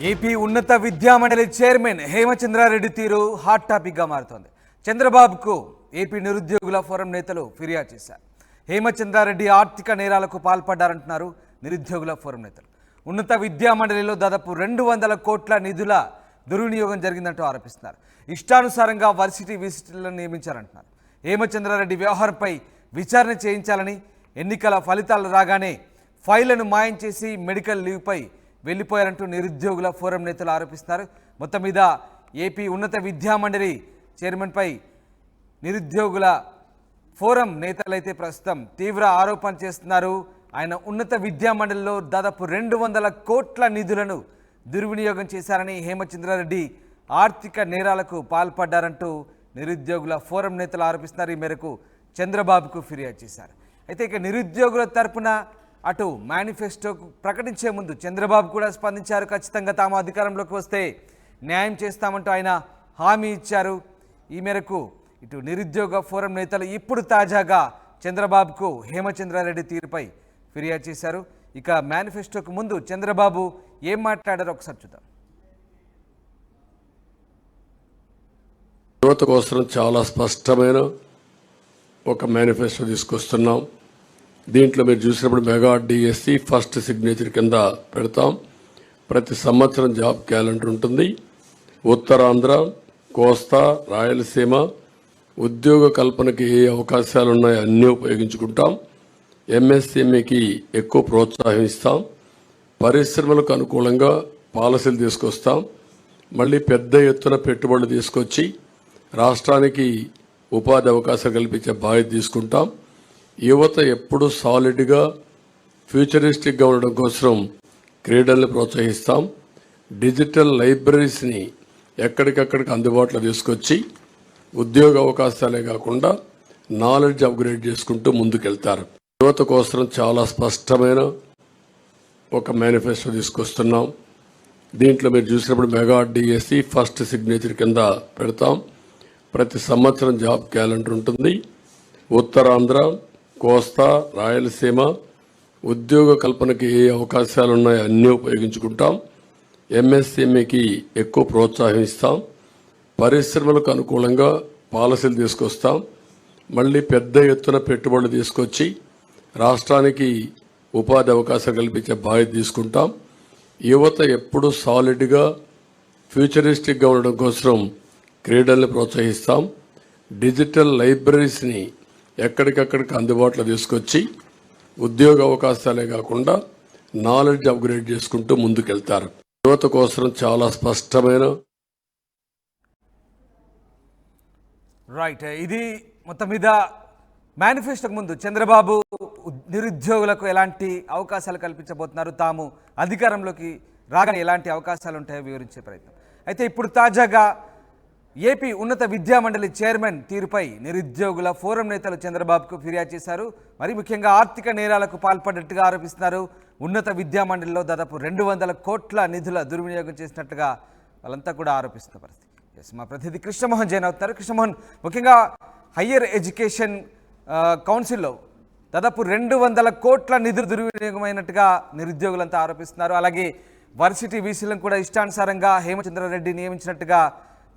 AP ఉన్నత విద్యామండలి chairman Hemachandra Reddy తీరు హాట్ టాపిక్గా మారుతోంది. చంద్రబాబుకు ఏపీ నిరుద్యోగుల ఫోరం నేతలు ఫిర్యాదు చేశారు. హేమచంద్రారెడ్డి ఆర్థిక నేరాలకు పాల్పడ్డారంటున్నారు నిరుద్యోగుల ఫోరం నేతలు. ఉన్నత విద్యామండలిలో దాదాపు 200 కోట్ల నిధుల దుర్వినియోగం జరిగిందంటూ ఆరోపిస్తున్నారు. ఇష్టానుసారంగా వర్సిటీ విజిటర్లను నియమించారంటున్నారు. హేమచంద్రారెడ్డి వ్యవహారంపై విచారణ చేయించాలని, ఎన్నికల ఫలితాలు రాగానే ఫైళ్లను మాయం చేసి మెడికల్ లీవ్పై వెళ్ళిపోయారంటూ నిరుద్యోగుల ఫోరం నేతలు ఆరోపిస్తున్నారు. మొత్తం మీద ఏపీ ఉన్నత విద్యామండలి చైర్మన్పై నిరుద్యోగుల ఫోరం నేతలైతే ప్రస్తుతం తీవ్ర ఆరోపణ చేస్తున్నారు. ఆయన ఉన్నత విద్యామండలిలో దాదాపు 200 కోట్ల నిధులను దుర్వినియోగం చేశారని, హేమచంద్రారెడ్డి ఆర్థిక నేరాలకు పాల్పడ్డారంటూ నిరుద్యోగుల ఫోరం నేతలు ఆరోపిస్తున్నారు. ఈ మేరకు చంద్రబాబుకు ఫిర్యాదు చేశారు. అయితే ఇక నిరుద్యోగుల తరపున అటు మేనిఫెస్టో ప్రకటించే ముందు చంద్రబాబు కూడా స్పందించారు. ఖచ్చితంగా తాము అధికారంలోకి వస్తే న్యాయం చేస్తామంటూ ఆయన హామీ ఇచ్చారు. ఈ మేరకు ఇటు నిరుద్యోగ ఫోరం నేతలు ఇప్పుడు తాజాగా చంద్రబాబుకు హేమచంద్రారెడ్డి తీరుపై ఫిర్యాదు చేశారు. ఇక మేనిఫెస్టోకు ముందు చంద్రబాబు ఏం మాట్లాడారో ఒకసారి చూద్దాం. యువత కోసం చాలా స్పష్టమైన ఒక మేనిఫెస్టో తీసుకొస్తున్నాం. దీంట్లో మీరు చూసినప్పుడు మెగా డిఎస్సి ఫస్ట్ సిగ్నేచర్ కింద పెడతాం. ప్రతి సంవత్సరం జాబ్ క్యాలెండర్ ఉంటుంది. ఉత్తరాంధ్ర, కోస్తా, రాయలసీమ ఉద్యోగ కల్పనకి ఏ అవకాశాలు ఉన్నాయో అన్నీ ఉపయోగించుకుంటాం. ఎంఎస్ఎంఈకి ఎక్కువ ప్రోత్సాహం ఇస్తాం. పరిశ్రమలకు అనుకూలంగా పాలసీలు తీసుకొస్తాం. మళ్ళీ పెద్ద ఎత్తున పెట్టుబడులు తీసుకొచ్చి రాష్ట్రానికి ఉపాధి అవకాశాలు కల్పించే బాధ్యత తీసుకుంటాం. యువత ఎప్పుడు సాలిడ్గా ఫ్యూచరిస్టిక్గా ఉండడం కోసం క్రీడల్ని ప్రోత్సహిస్తాం. డిజిటల్ లైబ్రరీస్ని ఎక్కడికక్కడికి అందుబాటులో తీసుకొచ్చి ఉద్యోగ అవకాశాలే కాకుండా నాలెడ్జ్ అప్గ్రేడ్ చేసుకుంటూ ముందుకెళ్తారు. యువత కోసం చాలా స్పష్టమైన ఒక మేనిఫెస్టో తీసుకొస్తున్నాం. దీంట్లో మీరు చూసినప్పుడు మెగా డిఎస్సి ఫస్ట్ సిగ్నేచర్ కింద పెడతాం. ప్రతి సంవత్సరం జాబ్ క్యాలెండర్ ఉంటుంది. ఉత్తరాంధ్ర, కోస్తా, రాయలసీమ ఉద్యోగ కల్పనకి ఏ అవకాశాలు ఉన్నాయో అన్నీ ఉపయోగించుకుంటాం. ఎంఎస్ఎంఈకి ఎక్కువ ప్రోత్సాహం ఇస్తాం. పరిశ్రమలకు అనుకూలంగా పాలసీలు తీసుకొస్తాం. మళ్ళీ పెద్ద ఎత్తున పెట్టుబడులు తీసుకొచ్చి రాష్ట్రానికి ఉపాధి అవకాశాలు కల్పించే బాధ్యత తీసుకుంటాం. యువత ఎప్పుడు సాలిడ్గా ఫ్యూచరిస్టిక్గా ఉండడం కోసం క్రీడల్ని ప్రోత్సహిస్తాం. డిజిటల్ లైబ్రరీస్ని ఎక్కడికక్కడికి అందుబాటులో తీసుకొచ్చి ఉద్యోగ అవకాశాలే కాకుండా నాలెడ్జ్ అప్గ్రేడ్ చేసుకుంటూ ముందుకెళ్తారు. యువత కోసం చాలా స్పష్టమైన ఇది మొత్తం మీద మేనిఫెస్టోకు ముందు చంద్రబాబు నిరుద్యోగులకు ఎలాంటి అవకాశాలు కల్పించబోతున్నారు, తాము అధికారంలోకి రాగానే ఎలాంటి అవకాశాలు ఉంటాయో వివరించే ప్రయత్నం. అయితే ఇప్పుడు తాజాగా ఏపీ ఉన్నత విద్యామండలి చైర్మన్ తీరుపై నిరుద్యోగుల ఫోరం నేతలు చంద్రబాబుకు ఫిర్యాదు చేశారు. మరి ముఖ్యంగా ఆర్థిక నేరాలకు పాల్పడినట్టుగా ఆరోపిస్తున్నారు. ఉన్నత విద్యామండలిలో దాదాపు 200 కోట్ల నిధుల దుర్వినియోగం చేసినట్టుగా వాళ్ళంతా కూడా ఆరోపిస్తున్న పరిస్థితి. మా ప్రతినిధి కృష్ణమోహన్ జైన్ అవుతారు. కృష్ణమోహన్, ముఖ్యంగా హయ్యర్ ఎడ్యుకేషన్ కౌన్సిల్లో దాదాపు 200 కోట్ల నిధులు దుర్వినియోగమైనట్టుగా నిరుద్యోగులంతా ఆరోపిస్తున్నారు. అలాగే వర్సిటీ వీసీలను కూడా ఇష్టానుసారంగా హేమచంద్రారెడ్డి నియమించినట్టుగా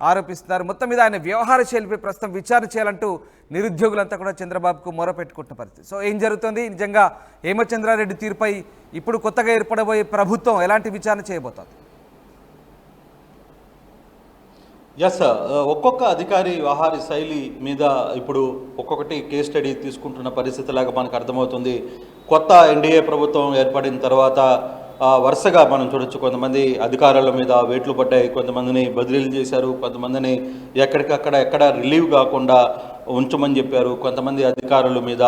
ఆరోపిస్తున్నారు. మొత్తం మీద ఆయన వ్యవహార శైలిపై ప్రస్తుతం విచారణ చేయాలంటూ నిరుద్యోగులంతా కూడా చంద్రబాబుకు మొరపెట్టుకుంటున్న పరిస్థితి. సో ఏం జరుగుతుంది, నిజంగా హేమచంద్రారెడ్డి తీరుపై ఇప్పుడు కొత్తగా ఏర్పడబోయే ప్రభుత్వం ఎలాంటి విచారణ చేయబోతోంది? ఒక్కొక్క అధికారి వ్యవహార శైలి మీద ఇప్పుడు ఒక్కొక్కటి కేస్ స్టడీ తీసుకుంటున్న పరిస్థితిలాగా మనకు అర్థమవుతుంది. కొత్త ఎన్డీఏ ప్రభుత్వం ఏర్పడిన తర్వాత వరుసగా మనం చూడొచ్చు, కొంతమంది అధికారుల మీద వేట్లు పడ్డాయి, కొంతమందిని బదిలీలు చేశారు, కొంతమందిని ఎక్కడ రిలీవ్ కాకుండా ఉంచమని చెప్పారు, కొంతమంది అధికారుల మీద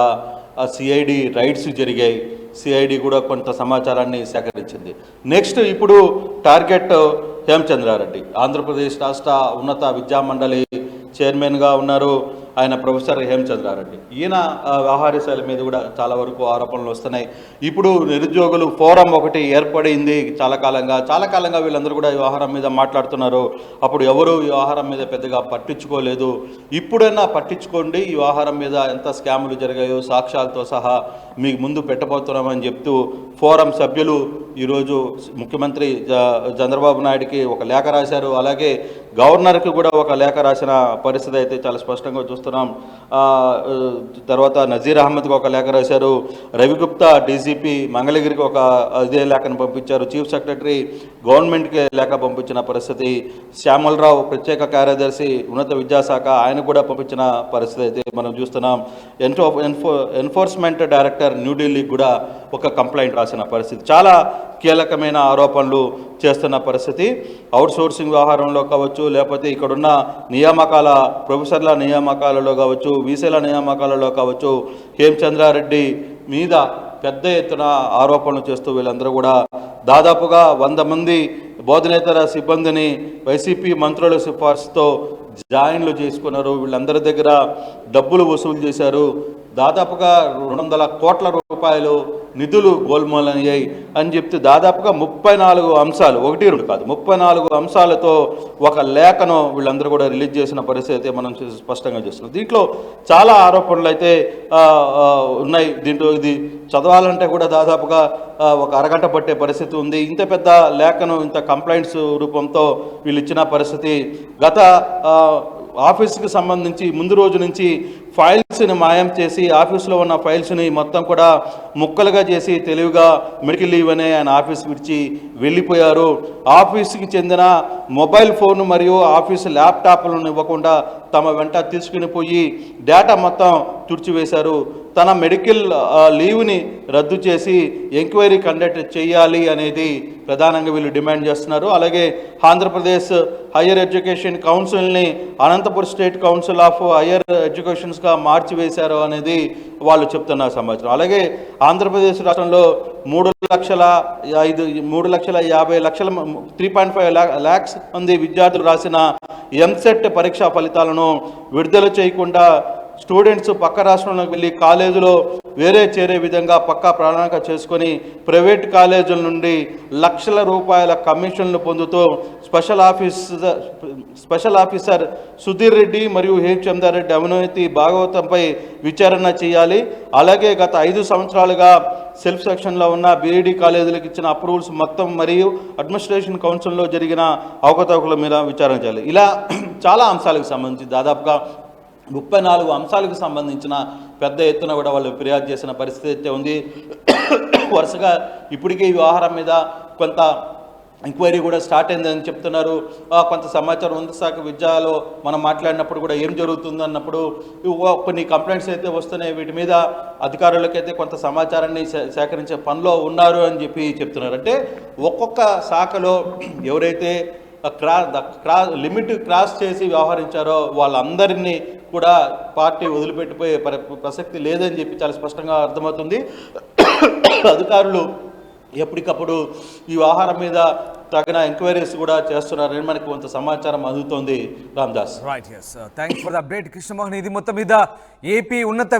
సిఐడి రైడ్స్ జరిగాయి. సిఐడి కూడా కొంత సమాచారాన్ని సేకరించింది. నెక్స్ట్ ఇప్పుడు టార్గెట్ హేమచంద్రారెడ్డి, ఆంధ్రప్రదేశ్ రాష్ట్ర ఉన్నత విద్యామండలి చైర్మన్గా ఉన్నారు. ఆయన ప్రొఫెసర్ హేమచంద్రారెడ్డి. ఈయన వ్యవహార శైలి మీద కూడా చాలా వరకు ఆరోపణలు వస్తున్నాయి. ఇప్పుడు నిరుద్యోగులు ఫోరం ఒకటి ఏర్పడింది చాలా కాలంగా వీళ్ళందరూ కూడా ఈ వ్యవహారం మీద మాట్లాడుతున్నారు. అప్పుడు ఎవరు ఈ వ్యవహారం మీద పెద్దగా పట్టించుకోలేదు. ఇప్పుడైనా పట్టించుకోండి, ఈ వ్యవహారం మీద ఎంత స్కాములు జరిగాయో సాక్ష్యాలతో సహా మీకు ముందు పెట్టబోతున్నామని చెప్తూ ఫోరం సభ్యులు ఈరోజు ముఖ్యమంత్రి చంద్రబాబు నాయుడికి ఒక లేఖ రాశారు. అలాగే గవర్నర్కి కూడా ఒక లేఖ రాసిన పరిస్థితి అయితే చాలా స్పష్టంగా చూస్తున్నాం. తర్వాత నజీర్ అహ్మద్కి ఒక లేఖ రాశారు. రవిగుప్తా డీజీపీ మంగళగిరికి ఒక ఇదే లేఖను పంపించారు. చీఫ్ సెక్రటరీ గవర్నమెంట్కి లేఖ పంపించిన పరిస్థితి. శ్యామలరావు ప్రత్యేక కార్యదర్శి ఉన్నత విద్యాశాఖ ఆయన కూడా పంపించిన పరిస్థితి అయితే మనం చూస్తున్నాం. ఎన్ఫోర్స్మెంట్ డైరెక్టర్ న్యూఢిల్లీకి కూడా ఒక కంప్లైంట్ రాసిన పరిస్థితి. చాలా కీలకమైన ఆరోపణలు చేస్తున్న పరిస్థితి. అవుట్ సోర్సింగ్ వ్యవహారంలో కావచ్చు, లేకపోతే ఇక్కడున్న నియామకాల ప్రొఫెసర్ల నియామకాలలో కావచ్చు, వీసీల నియామకాలలో కావచ్చు, హేమచంద్రారెడ్డి మీద పెద్ద ఎత్తున ఆరోపణలు చేస్తూ వీళ్ళందరూ కూడా దాదాపుగా 100 మంది బోధనేతర సిబ్బందిని వైసీపీ మంత్రుల సిఫార్సుతో జాయిన్లు చేసుకున్నారు. వీళ్ళందరి దగ్గర డబ్బులు వసూలు చేశారు. దాదాపుగా 200 కోట్ల రూపాయలు నిధులు గోల్మాలయ్యాయి అని చెప్తే దాదాపుగా 34 అంశాలు, 1-2 కాదు 34 అంశాలతో ఒక లేఖను వీళ్ళందరూ కూడా రిలీజ్ చేసిన పరిస్థితి అయితే మనం స్పష్టంగా చూస్తున్నాం. దీంట్లో చాలా ఆరోపణలు అయితే ఉన్నాయి. దీంట్లో ఇది చదవాలంటే కూడా దాదాపుగా ఒక అరగంట పట్టే పరిస్థితి ఉంది. ఇంత పెద్ద లేఖను ఇంత కంప్లైంట్స్ రూపంతో వీళ్ళు ఇచ్చిన పరిస్థితి. గత ఆఫీస్కి సంబంధించి ముందు రోజు నుంచి ఫైల్స్ని మాయం చేసి ఆఫీస్లో ఉన్న ఫైల్స్ని మొత్తం కూడా ముక్కలుగా చేసి తెలివిగా మెడికల్ లీవ్ అనే ఆయన ఆఫీస్ విడిచి వెళ్ళిపోయారు. ఆఫీస్కి చెందిన మొబైల్ ఫోన్ మరియు ఆఫీస్ ల్యాప్టాప్లను ఇవ్వకుండా తమ వెంట తీసుకుని పోయి డేటా మొత్తం తుడిచివేశారు. తన మెడికల్ లీవ్ని రద్దు చేసి ఎంక్వైరీ కండక్ట్ చేయాలి అనేది ప్రధానంగా వీళ్ళు డిమాండ్ చేస్తున్నారు. అలాగే Andhra Pradesh higher education కౌన్సిల్ని Anantapuram state council of higher ఎడ్యుకేషన్స్గా మార్చివేశారు అనేది వాళ్ళు చెప్తున్న సమాచారం. అలాగే ఆంధ్రప్రదేశ్ రాష్ట్రంలో 3,50,00,000 lakhs మంది విద్యార్థులు రాసిన ఎంసెట్ పరీక్షా ఫలితాలను విడుదల చేయకుండా స్టూడెంట్స్ పక్క రాష్ట్రంలోకి వెళ్ళి కాలేజీలో వేరే చేరే విధంగా పక్కా ప్రణాళిక చేసుకొని ప్రైవేట్ కాలేజీల నుండి లక్షల రూపాయల కమిషన్లు పొందుతూ స్పెషల్ ఆఫీసర్ సుధీర్ రెడ్డి మరియు హేమచంద్రారెడ్డి అవినీతి భాగవతంపై విచారణ చేయాలి. అలాగే గత 5 సంవత్సరాలుగా సెల్ఫ్ సెక్షన్లో ఉన్న బీఈడీ కాలేజీలకు ఇచ్చిన అప్రూవల్స్ మొత్తం మరియు అడ్మినిస్ట్రేషన్ కౌన్సిల్లో జరిగిన అవకతవకల మీద విచారణ చేయాలి. ఇలా చాలా అంశాలకు సంబంధించి దాదాపుగా 34 అంశాలకు సంబంధించిన పెద్ద ఎత్తున కూడా వాళ్ళు ఫిర్యాదు చేసిన పరిస్థితి అయితే ఉంది. వరుసగా ఇప్పటికే ఈ వ్యవహారం మీద కొంత ఎంక్వైరీ కూడా స్టార్ట్ అయిందని చెప్తున్నారు. కొంత సమాచారం ఉంది. శాఖ విద్యలో మనం మాట్లాడినప్పుడు కూడా ఏం జరుగుతుంది అన్నప్పుడు కొన్ని కంప్లైంట్స్ అయితే వస్తున్నాయి. వీటి మీద అధికారులకైతే కొంత సమాచారాన్ని సేకరించే పనిలో ఉన్నారు అని చెప్పి చెప్తున్నారు. అంటే ఒక్కొక్క శాఖలో ఎవరైతే లిమిట్ క్రాస్ చేసి వ్యవహరించారో వాళ్ళందరినీ కూడా పార్టీ వదిలిపెట్టిపోయే ప్రసక్తి లేదని చెప్పి చాలా స్పష్టంగా అర్థమవుతుంది. అధికారులు ఎప్పటికప్పుడు ఈ వ్యవహారం మీద తగిన ఎంక్వైరీస్ కూడా చేస్తున్నారని మనకి కొంత సమాచారం అందుతోంది. Ramdas. Right, yes. Thanks for the update Krishnamohan. ఇది మొత్తం మీద ఏపీ ఉన్నత